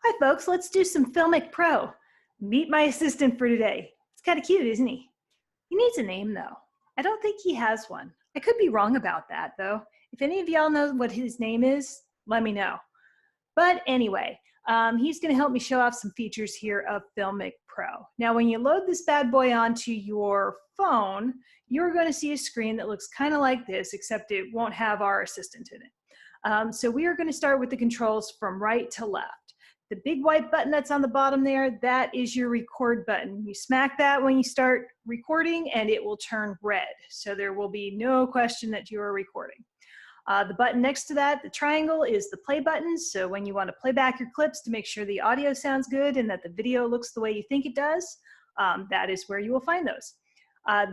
Hi folks, let's do some Filmic Pro. Meet my assistant for today. It's kind of cute, isn't he? He needs a name though. I don't think he has one. I could be wrong about that though. If any of y'all know what his name is, let me know. But anyway, he's gonna help me show off some features here of Filmic Pro. Now, when you load this bad boy onto your phone, you're gonna see a screen that looks kind of like this, except it won't have our assistant in it. So we are gonna start with the controls from right to left. The big white button that's on the bottom there, that is your record button. You smack that when you start recording and it will turn red. So there will be no question that you are recording. The button next to that, the triangle, is the play button. So when you want to play back your clips to make sure the audio sounds good and that the video looks the way you think it does, that is where you will find those.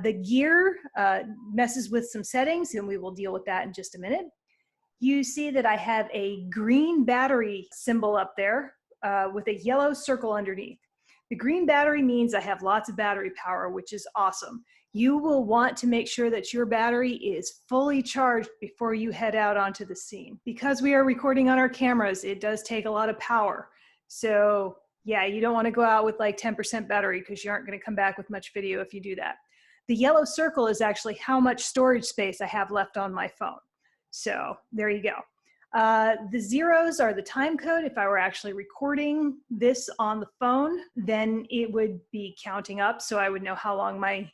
The gear messes with some settings and we will deal with that in just a minute. You see that I have a green battery symbol up there with a yellow circle underneath. The green battery means I have lots of battery power, which is awesome. You will want to make sure that your battery is fully charged before you head out onto the scene. Because we are recording on our cameras, it does take a lot of power. So yeah, you don't want to go out with like 10% battery because you aren't going to come back with much video if you do that. The yellow circle is actually how much storage space I have left on my phone. So there you go. The zeros are the time code. If I were actually recording this on the phone, then it would be counting up so I would know how long my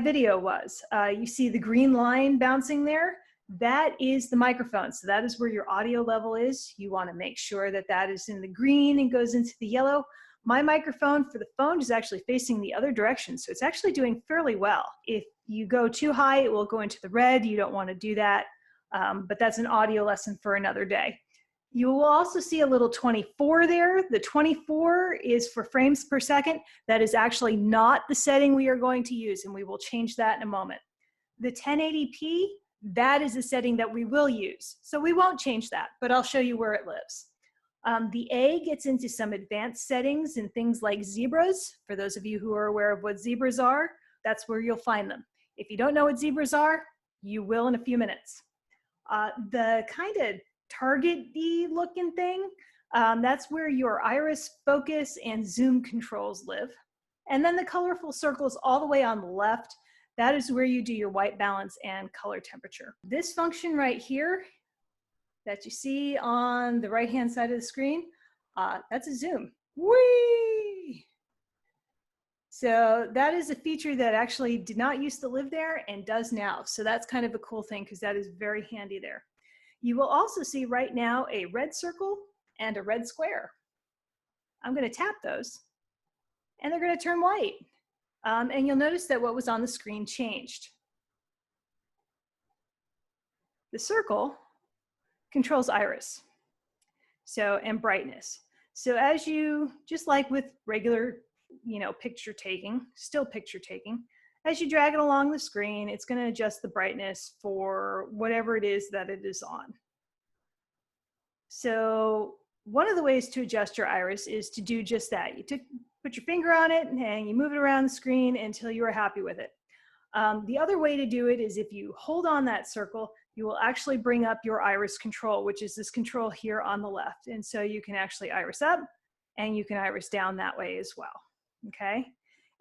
video was. You see the green line bouncing there? That is the microphone. So that is where your audio level is. You want to make sure that that is in the green and goes into the yellow. My microphone for the phone is actually facing the other direction, so it's actually doing fairly well. If you go too high, it will go into the red. You don't want to do that. But that's an audio lesson for another day. You will also see a little 24 there. The 24 is for frames per second. That is actually not the setting we are going to use, and we will change that in a moment. The 1080p, that is a setting that we will use. So we won't change that, but I'll show you where it lives. The A gets into some advanced settings and things like zebras. For those of you who are aware of what zebras are, that's where you'll find them. If you don't know what zebras are, you will in a few minutes. The kind of target-y looking thing, that's where your iris, focus, and zoom controls live. And then the colorful circles all the way on the left, that is where you do your white balance and color temperature. This function right here that you see on the right-hand side of the screen, that's a zoom. Whee! So that is a feature that actually did not used to live there and does now. So that's kind of a cool thing because that is very handy there. You will also see right now a red circle and a red square. I'm going to tap those and they're going to turn white. And you'll notice that what was on the screen changed. The circle controls iris, and brightness. So as you, just like with regular picture taking, still picture taking, as you drag it along the screen, it's going to adjust the brightness for whatever it is that it is on. So one of the ways to adjust your iris is to do just that. You put your finger on it and you move it around the screen until you are happy with it. The other way to do it is if you hold on that circle, you will actually bring up your iris control, which is this control here on the left. And so you can actually iris up and you can iris down that way as well. Okay,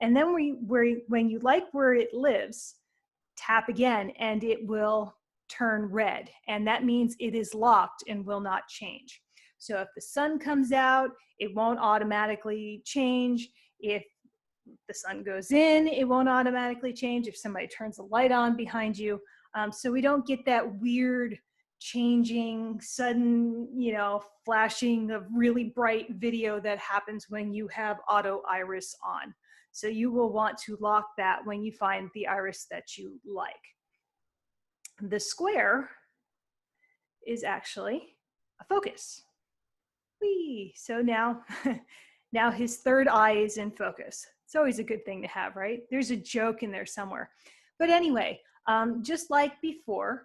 and then when you like where it lives, tap again and it will turn red, and that means it is locked and will not change. So if the sun comes out, it won't automatically change. If the sun goes in, it won't automatically change. If somebody turns a light on behind you, so we don't get that weird changing, sudden, flashing of really bright video that happens when you have auto iris on. So you will want to lock that when you find the iris that you like. The square is actually a focus. Whee! So now, now his third eye is in focus. It's always a good thing to have, right? There's a joke in there somewhere. But anyway, just like before,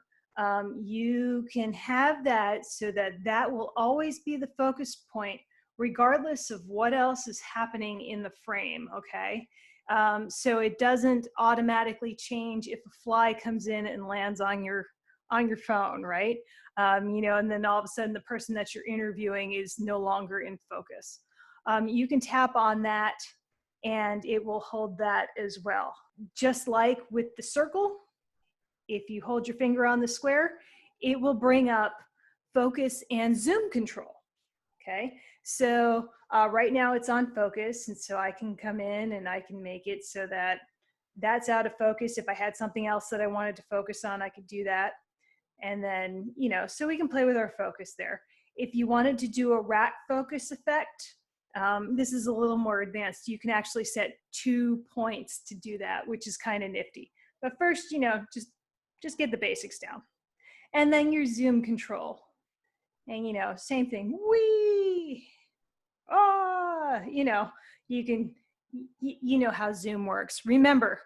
you can have that so that that will always be the focus point regardless of what else is happening in the frame, okay? So it doesn't automatically change if a fly comes in and lands on your on your phone, right? And then all of a sudden the person that you're interviewing is no longer in focus. You can tap on that and it will hold that as well. Just like with the circle, if you hold your finger on the square, it will bring up focus and zoom control. Okay, so right now it's on focus, and so I can come in and I can make it so that that's out of focus. If I had something else that I wanted to focus on, I could do that. And then, so we can play with our focus there. If you wanted to do a rack focus effect, this is a little more advanced. You can actually set 2 points to do that, which is kind of nifty. But first, just get the basics down. And then your zoom control. And, same thing. Whee! You can, you know how zoom works. Remember,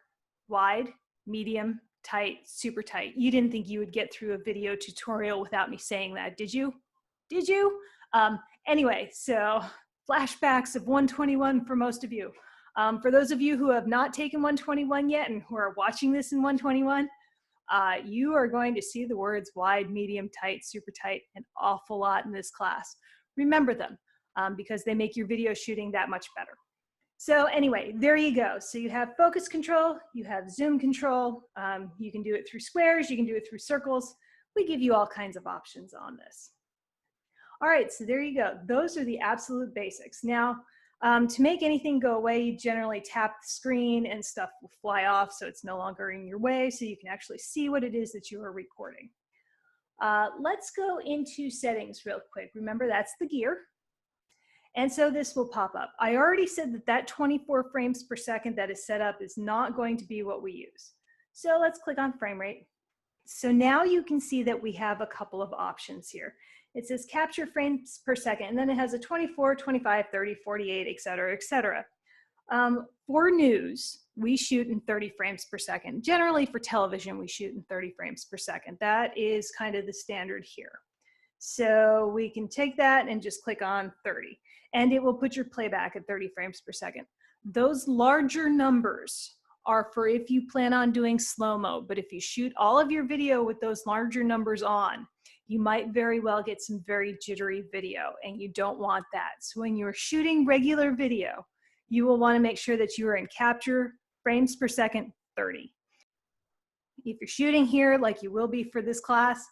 wide, medium, tight, super tight. You didn't think you would get through a video tutorial without me saying that, did you? Did you? Anyway, so flashbacks of 121 for most of you. For those of you who have not taken 121 yet and who are watching this in 121, you are going to see the words wide, medium, tight, super tight an awful lot in this class. Remember them because they make your video shooting that much better. So anyway, there you go. So you have focus control, you have zoom control. You can do it through squares, you can do it through circles. We give you all kinds of options on this. All right, so there you go. Those are the absolute basics. Now, to make anything go away, you generally tap the screen and stuff will fly off so it's no longer in your way so you can actually see what it is that you are recording. Let's go into settings real quick. Remember, that's the gear. And so this will pop up. I already said that 24 frames per second that is set up is not going to be what we use. So let's click on frame rate. So now you can see that we have a couple of options here. It says capture frames per second, and then it has a 24, 25, 30, 48, et cetera, et cetera. For news, we shoot in 30 frames per second. Generally for television, we shoot in 30 frames per second. That is kind of the standard here. So we can take that and just click on 30, and it will put your playback at 30 frames per second. Those larger numbers are for if you plan on doing slow-mo, but if you shoot all of your video with those larger numbers on, you might very well get some very jittery video, and you don't want that. So when you're shooting regular video, you will want to make sure that you are in capture frames per second 30. If you're shooting here like you will be for this class,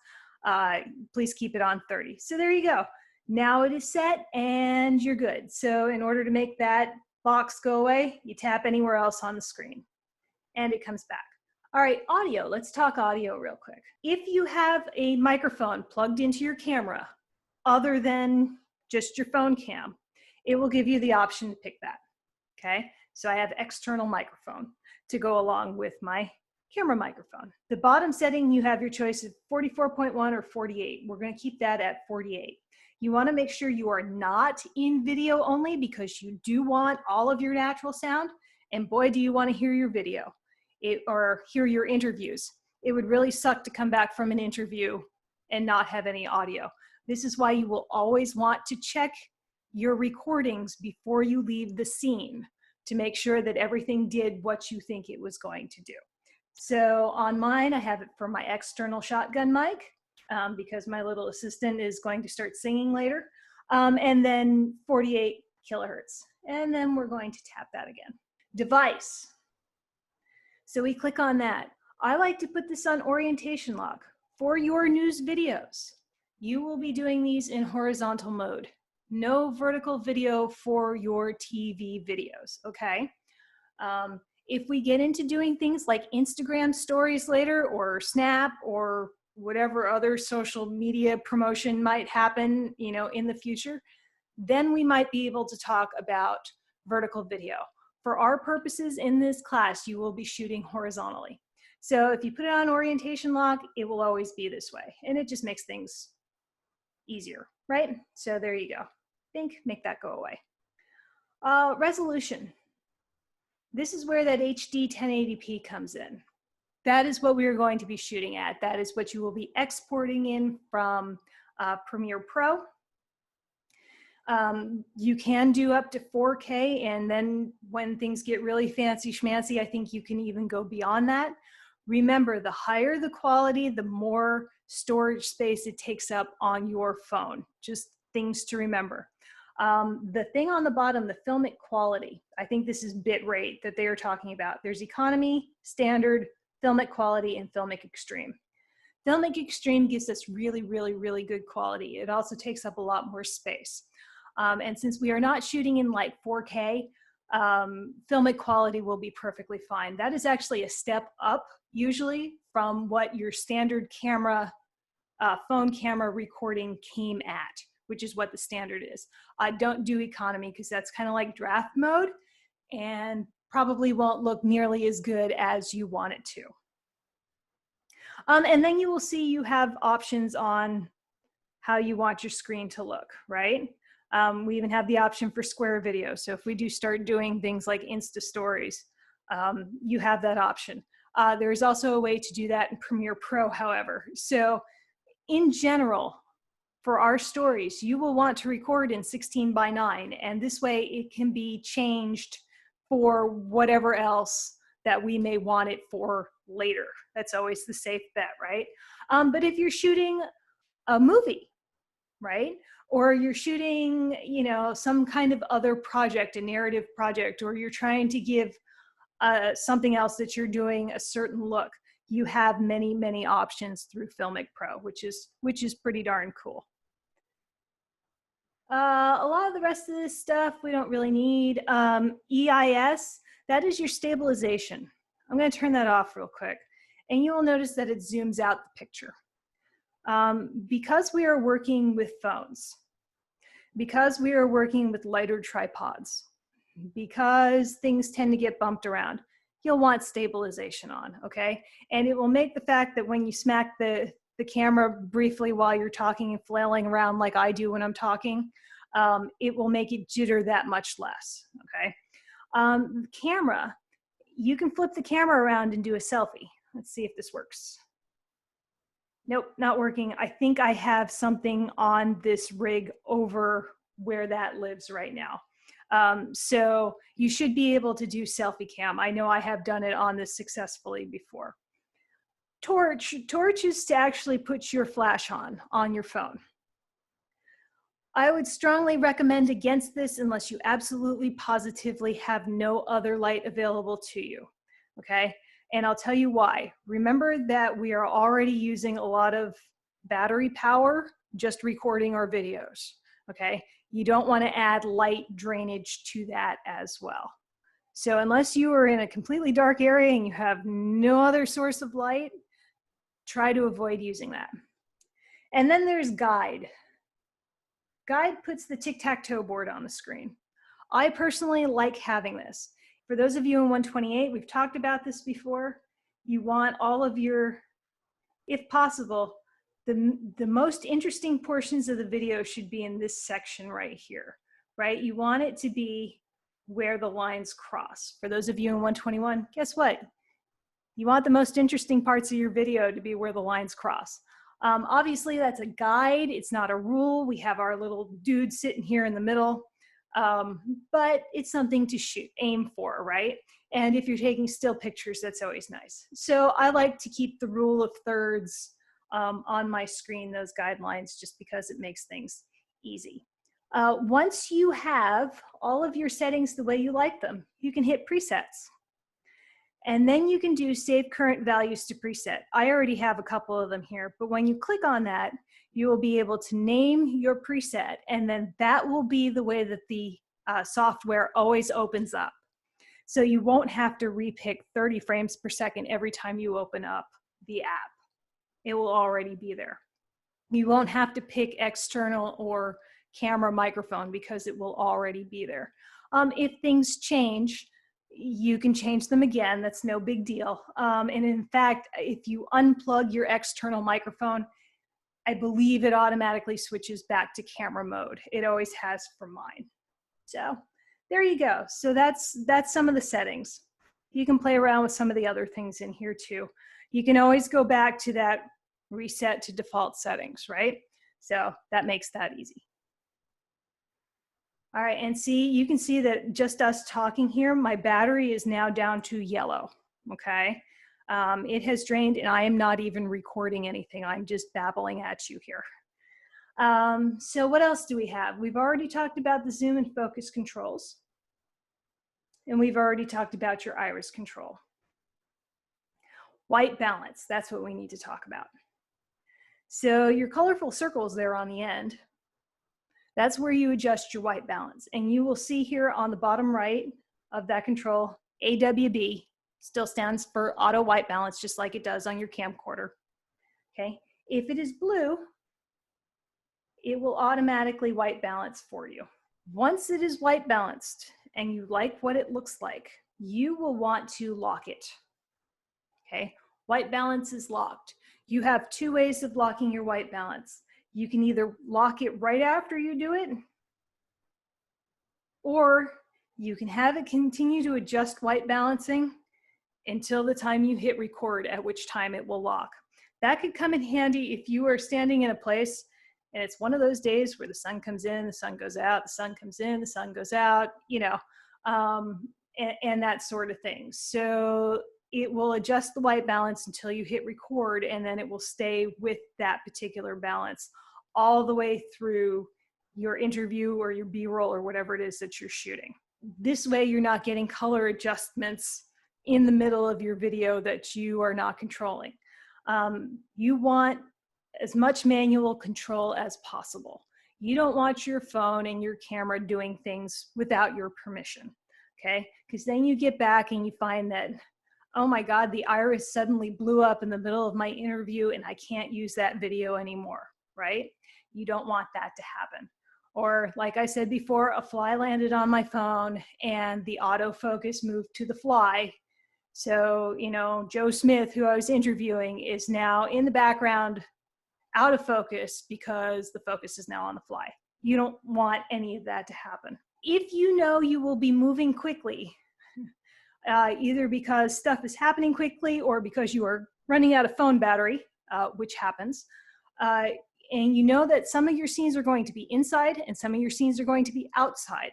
please keep it on 30. So there you go. Now it is set and you're good. So in order to make that box go away, you tap anywhere else on the screen and it comes back. All right, audio. Let's talk audio real quick. If you have a microphone plugged into your camera other than just your phone cam, it will give you the option to pick that. Okay, so I have external microphone to go along with my camera microphone. The bottom setting, you have your choice of 44.1 or 48. We're going to keep that at 48. You want to make sure you are not in video only because you do want all of your natural sound, and boy, do you want to hear your video or hear your interviews. It would really suck to come back from an interview and not have any audio. This is why you will always want to check your recordings before you leave the scene to make sure that everything did what you think it was going to do. So on mine, I have it for my external shotgun mic because my little assistant is going to start singing later. And then 48 kilohertz. And then we're going to tap that again. Device. So we click on that. I like to put this on orientation lock. For your news videos, you will be doing these in horizontal mode. No vertical video for your TV videos, okay? If we get into doing things like Instagram stories later or Snap or whatever other social media promotion might happen, in the future, then we might be able to talk about vertical video. For our purposes in this class, you will be shooting horizontally. So if you put it on orientation lock, it will always be this way, and it just makes things easier, right? So there you go. Think, make that go away. Resolution. This is where that HD 1080p comes in. That is what we are going to be shooting at. That is what you will be exporting in from Premiere Pro. You can do up to 4K, and then when things get really fancy schmancy, I think you can even go beyond that. Remember, the higher the quality, the more storage space it takes up on your phone. Just things to remember. The thing on the bottom, the filmic quality, I think this is bit rate that they are talking about. There's economy, standard, filmic quality, and filmic extreme. Filmic extreme gives us really, really, really good quality. It also takes up a lot more space. And since we are not shooting in like 4K, filmic quality will be perfectly fine. That is actually a step up usually from what your standard camera, phone camera recording came at, which is what the standard is. Don't do economy because that's kind of like draft mode and probably won't look nearly as good as you want it to. And then you will see you have options on how you want your screen to look, right? We even have the option for square video. So if we do start doing things like Insta stories, you have that option. There's also a way to do that in Premiere Pro, however. So in general, for our stories, you will want to record in 16:9, and this way it can be changed for whatever else that we may want it for later. That's always the safe bet, right? But if you're shooting a movie, right? Or you're shooting, you know, some kind of other project, a narrative project, or you're trying to give something else that you're doing a certain look, you have many, many options through Filmic Pro, which is pretty darn cool. A lot of the rest of this stuff we don't really need. EIS, that is your stabilization. I'm going to turn that off real quick, and you will notice that it zooms out the picture. Because we are working with phones, because we are working with lighter tripods, because things tend to get bumped around, you'll want stabilization on, okay? And it will make the fact that when you smack the camera briefly while you're talking and flailing around like I do when I'm talking, it will make it jitter that much less, okay? The camera, you can flip the camera around and do a selfie. Let's see if this works. Nope, not working. I think I have something on this rig over where that lives right now. So you should be able to do selfie cam. I know I have done it on this successfully before. Torch is to actually put your flash on your phone. I would strongly recommend against this unless you absolutely positively have no other light available to you, okay? And I'll tell you why. Remember that we are already using a lot of battery power just recording our videos, okay? You don't want to add light drainage to that as well. So unless you are in a completely dark area and you have no other source of light, try to avoid using that. And then there's Guide. Guide puts the tic-tac-toe board on the screen. I personally like having this. For those of you in 128, we've talked about this before. You want all of your, if possible, the most interesting portions of the video should be in this section right here, right? You want it to be where the lines cross. For those of you in 121, guess what? You want the most interesting parts of your video to be where the lines cross. Obviously, that's a guide. It's not a rule. We have our little dude sitting here in the middle. But it's something to aim for, right? And if you're taking still pictures, that's always nice. So I like to keep the rule of thirds on my screen, those guidelines, just because it makes things easy. Once you have all of your settings the way you like them, you can hit presets. And then you can do save current values to preset. I already have a couple of them here, but when you click on that, you will be able to name your preset, and then that will be the way that the software always opens up. So you won't have to repick 30 frames per second every time you open up the app. It will already be there. You won't have to pick external or camera microphone because it will already be there. If things change, you can change them again. That's no big deal. And in fact, if you unplug your external microphone, I believe it automatically switches back to camera mode. It always has for mine. So there you go. So that's some of the settings. You can play around with some of the other things in here too. You can always go back to that reset to default settings, right? So that makes that easy. All right, and see, you can see that just us talking here, my battery is now down to yellow, okay? It has drained, and I am not even recording anything. I'm just babbling at you here. So what else do we have? We've already talked about the zoom and focus controls. And we've already talked about your iris control. White balance, that's what we need to talk about. So your colorful circles there on the end, that's where you adjust your white balance. And you will see here on the bottom right of that control, AWB still stands for auto white balance, just like it does on your camcorder. Okay, if it is blue, it will automatically white balance for you. Once it is white balanced and you like what it looks like, you will want to lock it. Okay, white balance is locked. You have two ways of locking your white balance. You can either lock it right after you do it, or you can have it continue to adjust white balancing until the time you hit record, at which time it will lock. That could come in handy if you are standing in a place and it's one of those days where the sun comes in, the sun goes out, the sun comes in, the sun goes out, you know, and that sort of thing. So it will adjust the white balance until you hit record, and then it will stay with that particular balance all the way through your interview or your B-roll or whatever it is that you're shooting. This way you're not getting color adjustments in the middle of your video that you are not controlling. You want as much manual control as possible. You don't want your phone and your camera doing things without your permission, okay? Because then you get back and you find that, oh my God, the iris suddenly blew up in the middle of my interview and I can't use that video anymore, right? You don't want that to happen. Or like I said before, a fly landed on my phone and the autofocus moved to the fly. So, you know, Joe Smith, who I was interviewing, is now in the background out of focus because the focus is now on the fly. You don't want any of that to happen. If you know you will be moving quickly, either because stuff is happening quickly or because you are running out of phone battery, which happens, and you know that some of your scenes are going to be inside and some of your scenes are going to be outside,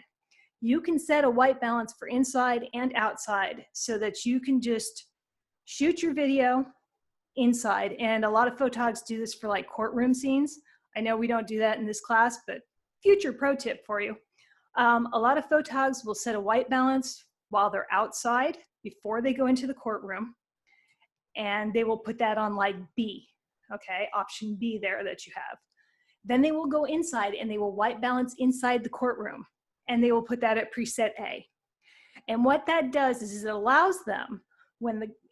you can set a white balance for inside and outside so that you can just shoot your video inside. And a lot of photogs do this for like courtroom scenes. I know we don't do that in this class, but future pro tip for you. A lot of photogs will set a white balance while they're outside before they go into the courtroom, and they will put that on like B, okay, option B there that you have. Then they will go inside and they will white balance inside the courtroom, and they will put that at preset A. And what that does is it allows them,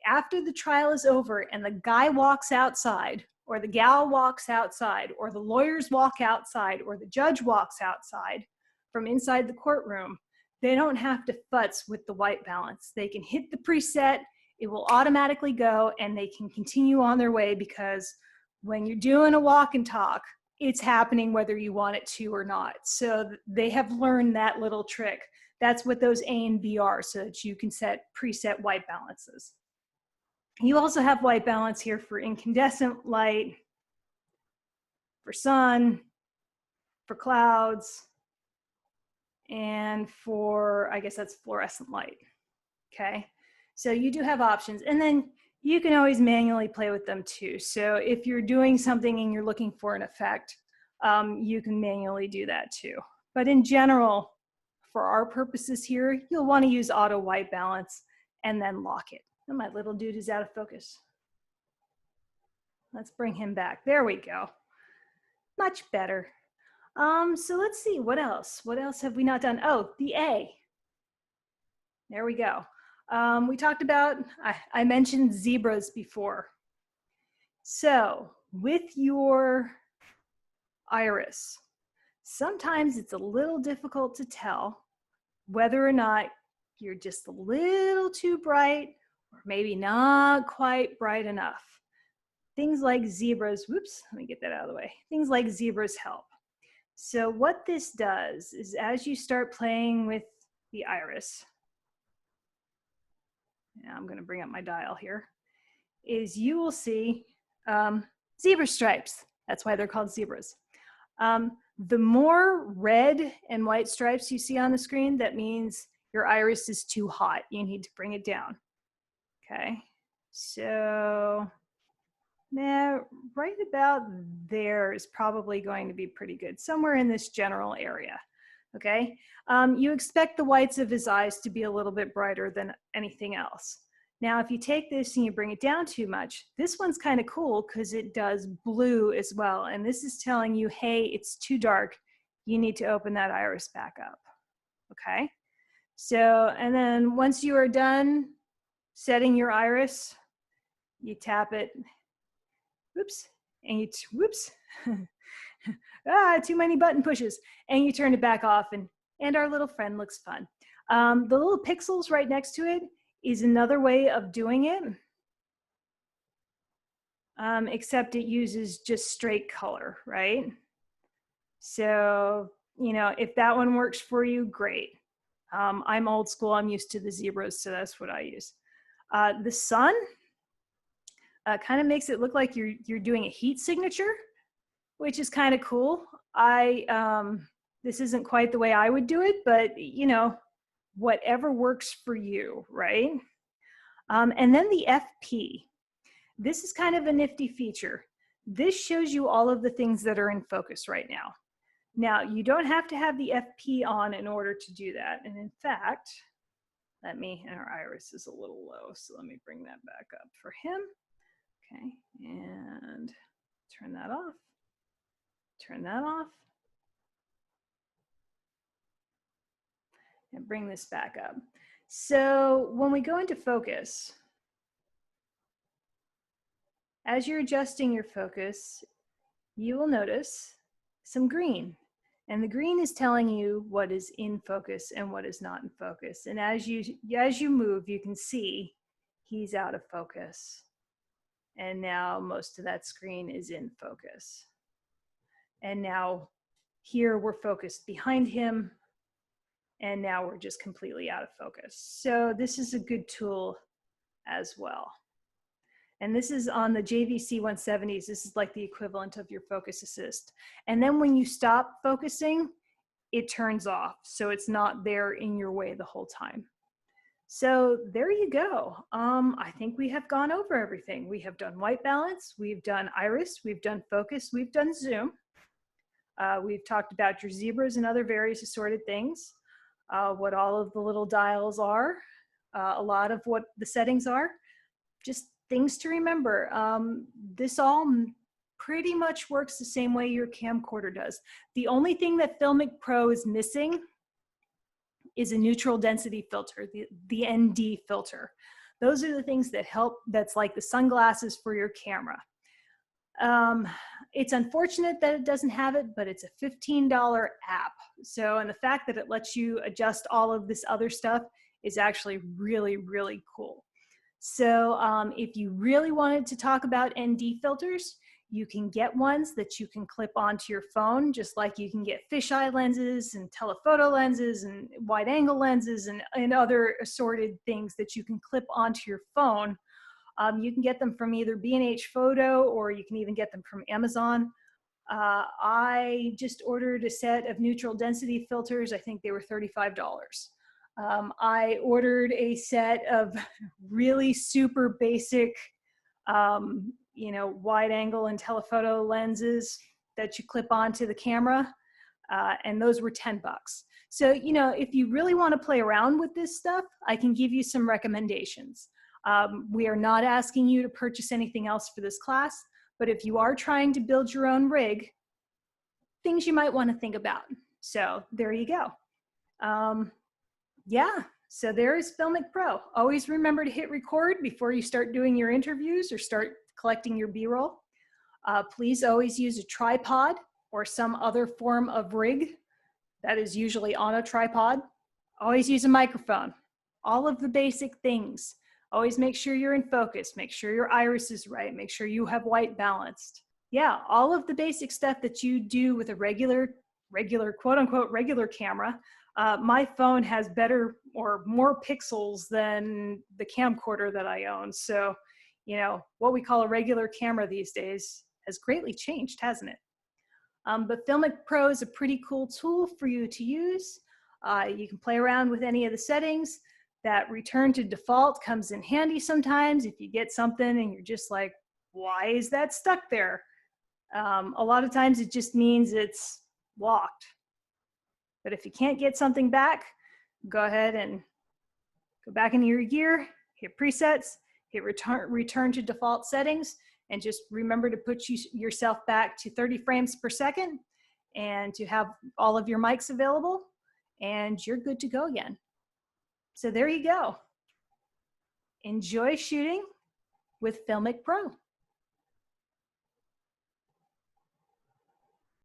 after the trial is over and the guy walks outside, or the gal walks outside, or the lawyers walk outside, or the judge walks outside from inside the courtroom, they don't have to futz with the white balance. They can hit the preset, it will automatically go, and they can continue on their way, because when you're doing a walk and talk, it's happening whether you want it to or not. So they have learned that little trick. That's what those A and B are, so that you can set preset white balances. You also have white balance here for incandescent light, for sun, for clouds, and for, I guess that's fluorescent light, okay? So you do have options, and then you can always manually play with them too. So if you're doing something and you're looking for an effect, you can manually do that too. But in general, for our purposes here, you'll want to use auto white balance and then lock it. And my little dude is out of focus. Let's bring him back. There we go. Much better. So let's see, what else? What else have we not done? Oh, the A. There we go. We talked about, I mentioned zebras before. So with your iris, sometimes it's a little difficult to tell whether or not you're just a little too bright or maybe not quite bright enough. Things like zebras, whoops, let me get that out of the way. Things like zebras help. So what this does is, as you start playing with the iris, now I'm going to bring up my dial here, is you will see zebra stripes. That's why they're called zebras. The more red and white stripes you see on the screen, that means your iris is too hot. You need to bring it down. Okay, So now right about there is probably going to be pretty good, somewhere in this general area. Okay, you expect the whites of his eyes to be a little bit brighter than anything else. Now, if you take this and you bring it down too much, this one's kind of cool because it does blue as well. And this is telling you, hey, it's too dark. You need to open that iris back up. Okay, so, and then once you are done setting your iris, you tap it, whoops, and you, whoops, too many button pushes, and you turn it back off, and our little friend looks fun. The little pixels right next to it is another way of doing it, except it uses just straight color, right? So, you know, if that one works for you, great. I'm old school, I'm used to the zebras, so that's what I use. The sun kind of makes it look like you're doing a heat signature, which is kind of cool. This isn't quite the way I would do it, but you know, whatever works for you, right? And then the FP. This is kind of a nifty feature. This shows you all of the things that are in focus right now. Now, you don't have to have the FP on in order to do that. And in fact, and our iris is a little low, so let me bring that back up for him. Okay, and turn that off. Turn that off. And bring this back up. So when we go into focus, as you're adjusting your focus, you will notice some green. And the green is telling you what is in focus and what is not in focus. And as you move, you can see he's out of focus. And now most of that screen is in focus. And now here we're focused behind him. And now we're just completely out of focus. So this is a good tool as well. And this is on the JVC 170s. This is like the equivalent of your focus assist. And then when you stop focusing, it turns off. So it's not there in your way the whole time. So there you go. I think we have gone over everything. We have done white balance, we've done iris, we've done focus, we've done zoom. We've talked about your zebras and other various assorted things. What all of the little dials are, a lot of what the settings are, just things to remember. This all pretty much works the same way your camcorder does. The only thing that Filmic Pro is missing is a neutral density filter, the ND filter. Those are the things that help, that's like the sunglasses for your camera. It's unfortunate that it doesn't have it, but it's a $15 app. So, and the fact that it lets you adjust all of this other stuff is actually really, really cool. So if you really wanted to talk about ND filters, you can get ones that you can clip onto your phone, just like you can get fisheye lenses and telephoto lenses and wide angle lenses and other assorted things that you can clip onto your phone. You can get them from either B&H Photo or you can even get them from Amazon. I just ordered a set of neutral density filters. I think they were $35. I ordered a set of really super basic, you know, wide angle and telephoto lenses that you clip onto the camera, and those were $10. So, you know, if you really want to play around with this stuff, I can give you some recommendations. We are not asking you to purchase anything else for this class, but if you are trying to build your own rig, things you might want to think about. So there you go. Yeah, so there is Filmic Pro. Always remember to hit record before you start doing your interviews or start collecting your B-roll. Please always use a tripod or some other form of rig that is usually on a tripod. Always use a microphone. All of the basic things. Always make sure you're in focus. Make sure your iris is right. Make sure you have white balanced. Yeah, all of the basic stuff that you do with a regular quote unquote regular camera. My phone has better or more pixels than the camcorder that I own. So, you know, what we call a regular camera these days has greatly changed, hasn't it? But Filmic Pro is a pretty cool tool for you to use. You can play around with any of the settings. That return to default comes in handy sometimes if you get something and you're just like, why is that stuck there? A lot of times it just means it's locked. But if you can't get something back, go ahead and go back into your gear, hit presets, hit return to default settings, and just remember to put yourself back to 30 frames per second and to have all of your mics available, and you're good to go again. So there you go. Enjoy shooting with Filmic Pro.